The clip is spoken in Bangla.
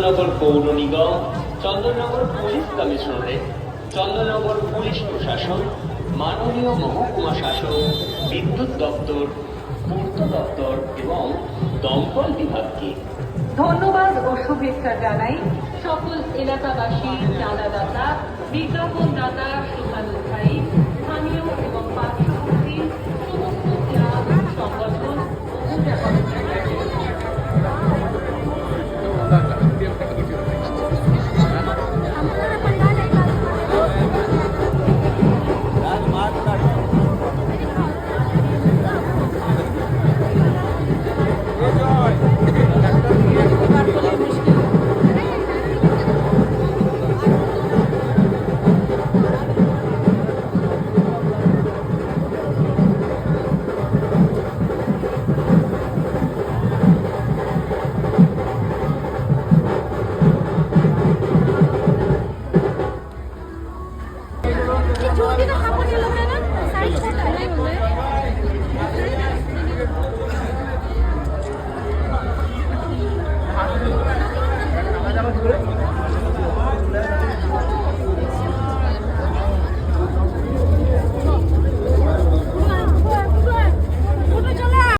চন্দননগর পৌর নিগম, Chandannagar police commissionerate, Chandannagar police প্রশাসন, মাননীয় মহকুমা শাসক, বিদ্যুৎ দপ্তর, পূর্ত দপ্তর এবং দমকল বিভাগকে ধন্যবাদ ও শুভেচ্ছা জানাই সকল এলাকাবাসী, চাঁদাদাতা, বিজ্ঞাপনদাতা, শুভানুধ্যায়ী, স্থানীয় এবং